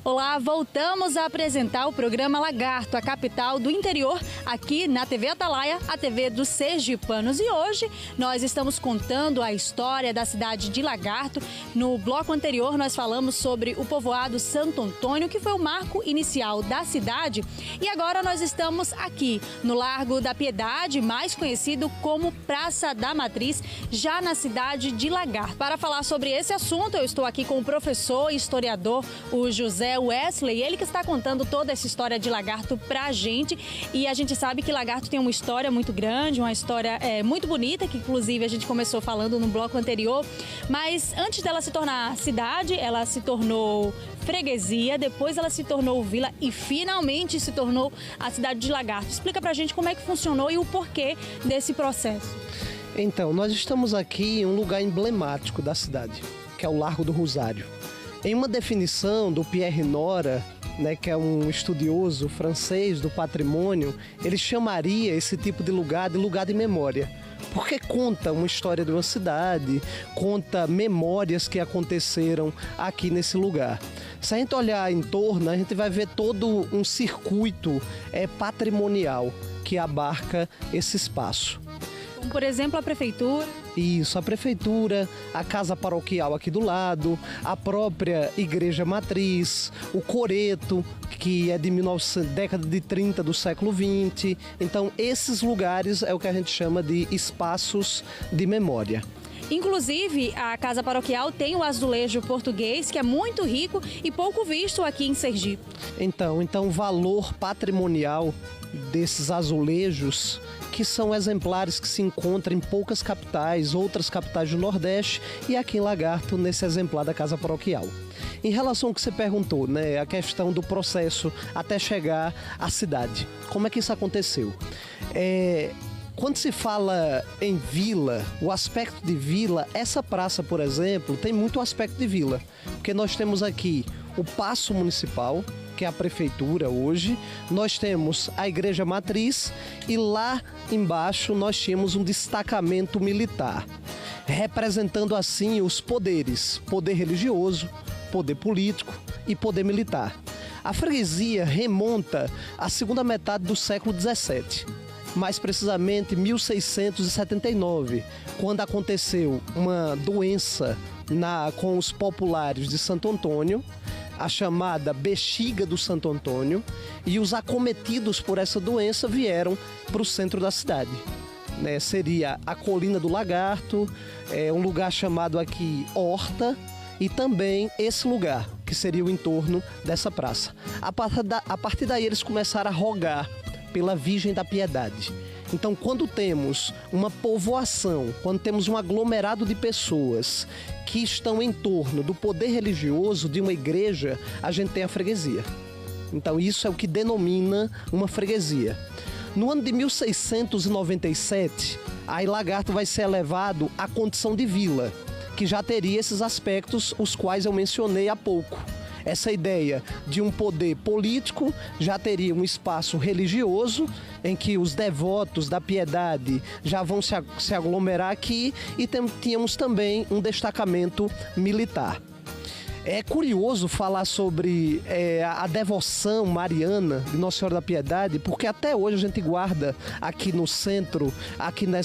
Olá, voltamos a apresentar o programa Lagarto, a capital do interior, aqui na TV Atalaia, a TV dos sergipanos. E hoje nós estamos contando a história da cidade de Lagarto. No bloco anterior nós falamos sobre o povoado Santo Antônio, que foi o marco inicial da cidade. E agora nós estamos aqui no Largo da Piedade, mais conhecido como Praça da Matriz, já na cidade de Lagarto. Para falar sobre esse assunto, eu estou aqui com o professor e historiador, o José Wesley, ele que está contando toda essa história de Lagarto pra gente. E a gente sabe que Lagarto tem uma história muito grande, uma história muito bonita, que inclusive a gente começou falando no bloco anterior. Mas antes dela se tornar cidade, ela se tornou freguesia, depois ela se tornou vila e finalmente se tornou a cidade de Lagarto. Explica pra gente como é que funcionou e o porquê desse processo. Então, nós estamos aqui em um lugar emblemático da cidade, que é o Largo do Rosário. Em uma definição do Pierre Nora, que é um estudioso francês do patrimônio, ele chamaria esse tipo de lugar de memória, porque conta uma história de uma cidade, conta memórias que aconteceram aqui nesse lugar. Se a gente olhar em torno, a gente vai ver todo um circuito patrimonial que abarca esse espaço. Como, por exemplo, a prefeitura. Isso, a prefeitura, a casa paroquial aqui do lado, a própria igreja matriz, o coreto, que é de década de 30 do século XX. Então, esses lugares é o que a gente chama de espaços de memória. Inclusive, a casa paroquial tem o azulejo português, que é muito rico e pouco visto aqui em Sergipe. Então o valor patrimonial desses azulejos, que são exemplares que se encontram em poucas capitais, outras capitais do Nordeste, e aqui em Lagarto, nesse exemplar da casa paroquial. Em relação ao que você perguntou, a questão do processo até chegar à cidade, como é que isso aconteceu? Quando se fala em vila, o aspecto de vila, essa praça, por exemplo, tem muito aspecto de vila, porque nós temos aqui o Paço Municipal, que é a prefeitura hoje, nós temos a igreja matriz e lá embaixo nós tínhamos um destacamento militar, representando assim os poderes, poder religioso, poder político e poder militar. A freguesia remonta à segunda metade do século XVII. Mais precisamente 1679, quando aconteceu uma doença com os populares de Santo Antônio, a chamada bexiga do Santo Antônio, e os acometidos por essa doença vieram para o centro da cidade. Seria a Colina do Lagarto, um lugar chamado aqui Horta, e também esse lugar, que seria o entorno dessa praça. A partir daí eles começaram a rogar pela Virgem da Piedade. Então, quando temos uma povoação, quando temos um aglomerado de pessoas que estão em torno do poder religioso de uma igreja, a gente tem a freguesia. Então, isso é o que denomina uma freguesia. No ano de 1697, aí Lagarto vai ser elevado à condição de vila, que já teria esses aspectos os quais eu mencionei há pouco. Essa ideia de um poder político, já teria um espaço religioso em que os devotos da piedade já vão se aglomerar aqui, e tínhamos também um destacamento militar. É curioso falar sobre a devoção mariana de Nossa Senhora da Piedade, porque até hoje a gente guarda aqui no centro, aqui na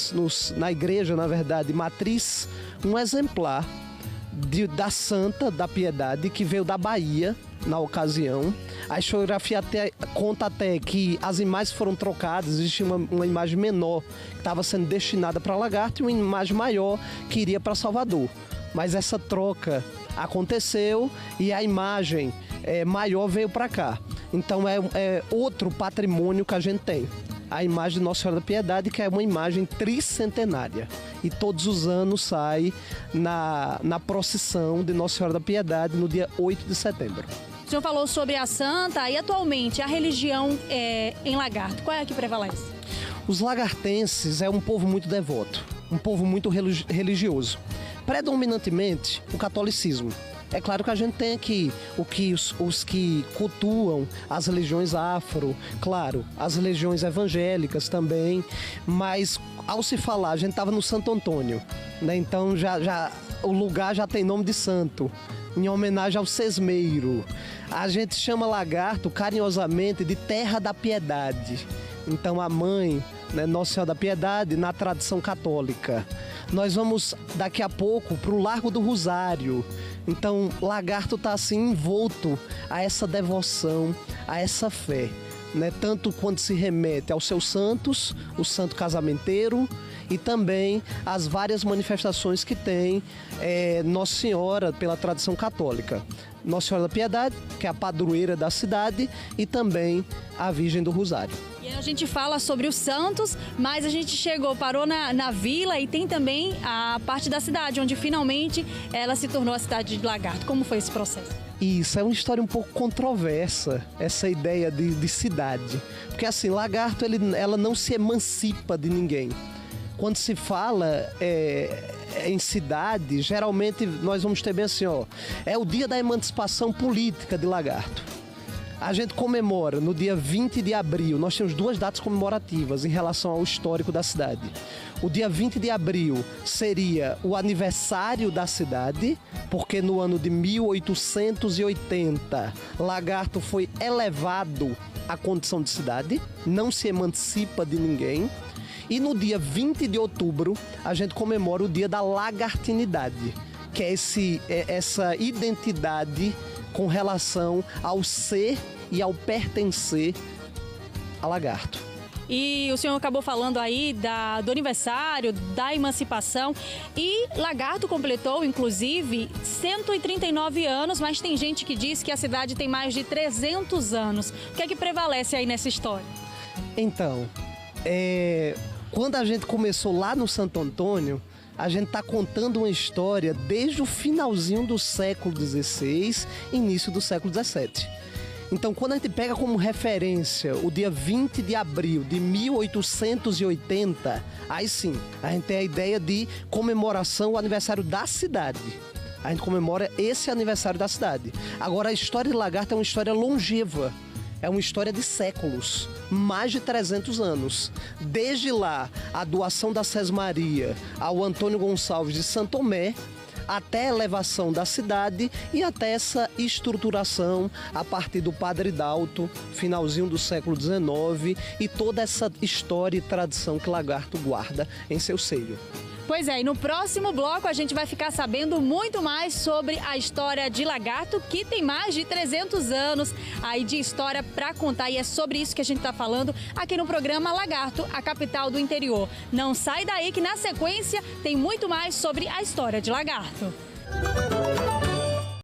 igreja, na verdade, matriz, um exemplar da Santa da Piedade, que veio da Bahia na ocasião. A historiografia conta até que as imagens foram trocadas, existia uma imagem menor que estava sendo destinada para Lagarto e uma imagem maior que iria para Salvador. Mas essa troca aconteceu e a imagem maior veio para cá. Então é outro patrimônio que a gente tem. A imagem de Nossa Senhora da Piedade, que é uma imagem tricentenária. E todos os anos sai na procissão de Nossa Senhora da Piedade no dia 8 de setembro. O senhor falou sobre a Santa e atualmente a religião em Lagarto, qual é a que prevalece? Os lagartenses é um povo muito devoto, um povo muito religioso. Predominantemente o catolicismo. É claro que a gente tem aqui os que cultuam as religiões afro, claro, as religiões evangélicas também, mas ao se falar, a gente estava no Santo Antônio, né? Então o lugar já tem nome de santo, em homenagem ao sesmeiro. A gente chama Lagarto carinhosamente de Terra da Piedade. Então a mãe, né, Nossa Senhora da Piedade, na tradição católica. Nós vamos daqui a pouco para o Largo do Rosário. Então Lagarto está assim envolto a essa devoção, a essa fé, né? Tanto quando se remete aos seus santos, o santo casamenteiro, e também as várias manifestações que tem Nossa Senhora pela tradição católica. Nossa Senhora da Piedade, que é a padroeira da cidade, e também a Virgem do Rosário. E a gente fala sobre os santos, mas a gente parou na vila e tem também a parte da cidade, onde finalmente ela se tornou a cidade de Lagarto. Como foi esse processo? Isso, é uma história um pouco controversa, essa ideia de cidade. Porque assim, Lagarto ela não se emancipa de ninguém. Quando se fala em cidade, geralmente nós vamos ter bem assim, é o dia da emancipação política de Lagarto. A gente comemora no dia 20 de abril, nós temos duas datas comemorativas em relação ao histórico da cidade. O dia 20 de abril seria o aniversário da cidade, porque no ano de 1880, Lagarto foi elevado à condição de cidade, não se emancipa de ninguém. E no dia 20 de outubro, a gente comemora o dia da lagartinidade, que é essa identidade com relação ao ser e ao pertencer a Lagarto. E o senhor acabou falando aí do aniversário, da emancipação, e Lagarto completou, inclusive, 139 anos, mas tem gente que diz que a cidade tem mais de 300 anos. O que é que prevalece aí nessa história? Então, quando a gente começou lá no Santo Antônio, a gente está contando uma história desde o finalzinho do século XVI, início do século XVII. Então, quando a gente pega como referência o dia 20 de abril de 1880, aí sim, a gente tem a ideia de comemoração do aniversário da cidade. A gente comemora esse aniversário da cidade. Agora, a história de Lagarto é uma história longeva. É uma história de séculos, mais de 300 anos. Desde lá, a doação da Sesmaria ao Antônio Gonçalves de Santo Tomé, até a elevação da cidade e até essa estruturação a partir do Padre Dalto, finalzinho do século XIX, e toda essa história e tradição que Lagarto guarda em seu seio. Pois é, e no próximo bloco a gente vai ficar sabendo muito mais sobre a história de Lagarto, que tem mais de 300 anos aí de história para contar, e é sobre isso que a gente está falando aqui no programa Lagarto, a capital do interior. Não sai daí que na sequência tem muito mais sobre a história de Lagarto.